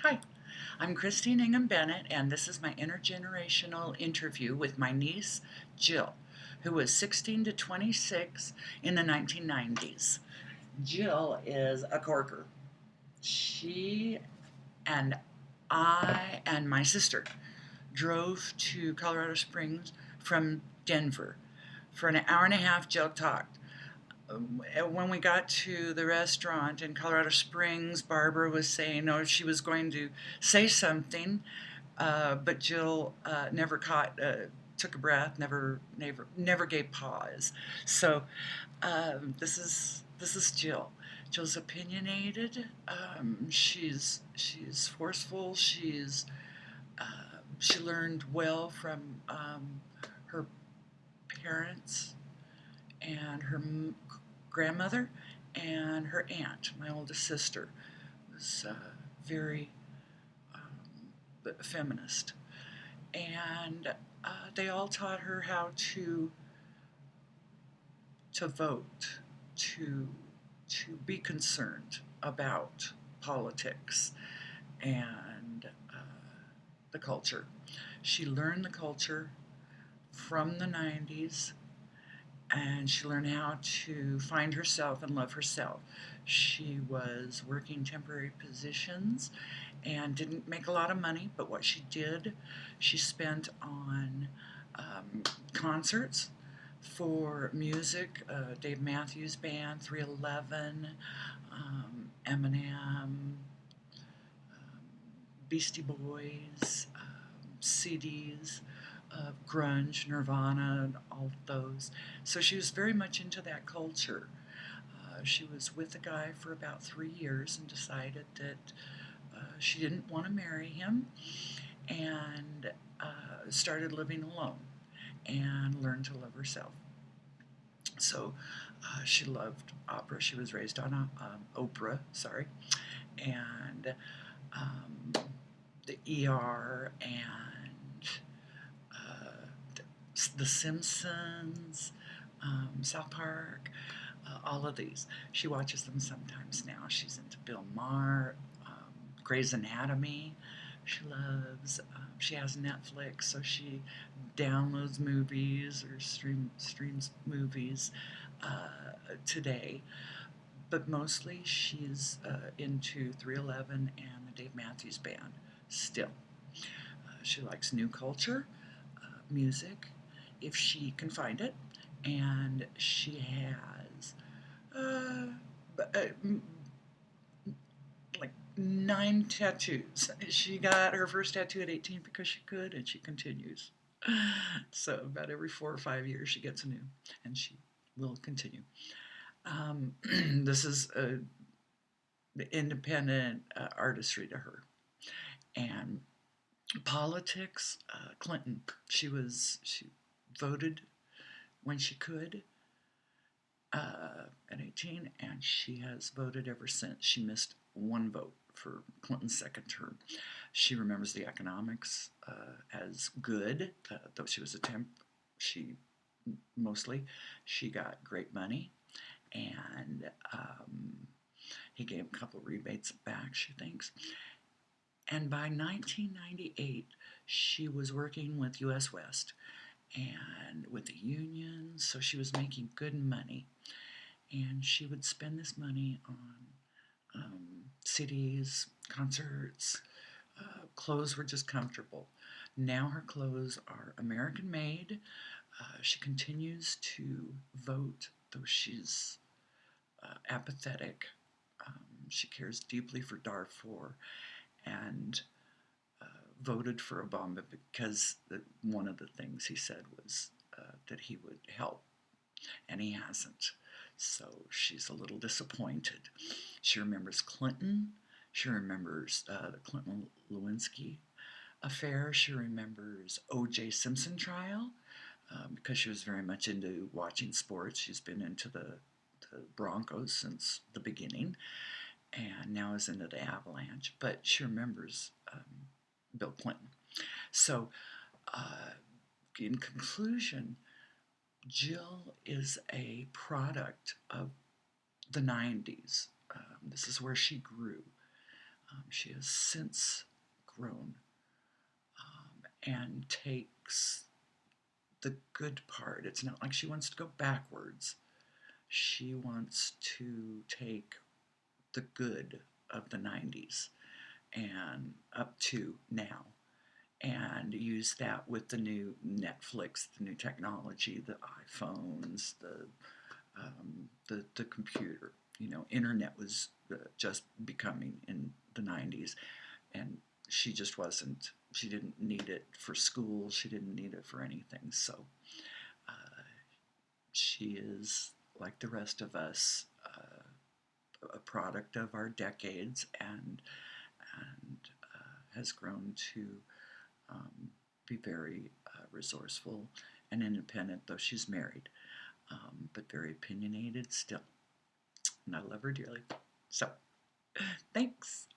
Hi, I'm Christine Ingham Bennett, and this is my intergenerational interview with my niece, Jill, who was 16 to 26 in the 1990s. Jill is a corker. She and I and my sister drove to Colorado Springs from Denver. For an hour and a half, Jill talked. When we got to the restaurant in Colorado Springs, Barbara was saying, oh, she was going to say something, but Jill never took a breath, never gave pause. So this is Jill. Jill's opinionated. She's forceful. She learned well from her parents and her grandmother and her aunt. My oldest sister was very feminist, and they all taught her how to vote, to be concerned about politics and the culture. She learned the culture from the 90s, and she learned how to find herself and love herself. She was working temporary positions and didn't make a lot of money, but what she did, she spent on concerts for music, Dave Matthews Band, 311, Eminem, Beastie Boys, CDs of grunge, Nirvana, and all of those. So she was very much into that culture. She was with a guy for about 3 years and decided that she didn't want to marry him, and started living alone and learned to love herself. So she loved opera. She was raised on Oprah, and um, the ER and The Simpsons, South Park, all of these. She watches them sometimes now. She's into Bill Maher, Grey's Anatomy. She loves. She has Netflix, so she downloads movies or streams movies today. But mostly she's into 311 and the Dave Matthews Band still. She likes new culture, music, if she can find it, and she has uh, like 9 tattoos. She got her first tattoo at 18 because she could, and she continues. So about every 4 or 5 years she gets a new, and she will continue. This is independent artistry to her. And politics, Clinton. She voted when she could at 18, and she has voted ever since. She missed one vote for Clinton's second term. She remembers the economics as good, though she was a temp. She got great money, and he gave a couple of rebates back, she thinks. And by 1998, she was working with U.S. West and with the unions, so she was making good money. And she would spend this money on CDs, concerts. Clothes were just comfortable. Now her clothes are American made. She continues to vote, though she's apathetic. She cares deeply for Darfur, and voted for Obama because one of the things he said was that he would help, and he hasn't. So she's a little disappointed. She remembers Clinton. She remembers the Clinton-Lewinsky affair. She remembers O.J. Simpson trial because she was very much into watching sports. She's been into the Broncos since the beginning, and now is into the Avalanche. But she remembers Bill Clinton. So, in conclusion, Jill is a product of the 90s. This is where she grew. She has since grown and takes the good part. It's not like she wants to go backwards. She wants to take the good of the 90s and up to now and use that with the new Netflix, the new technology, the iPhones, the computer. You know, internet was just becoming in the 90s, and she just wasn't. She didn't need it for school. She didn't need it for anything. So she is like the rest of us, a product of our decades, and has grown to be very resourceful and independent, though she's married, but very opinionated still. And I love her dearly. So, thanks.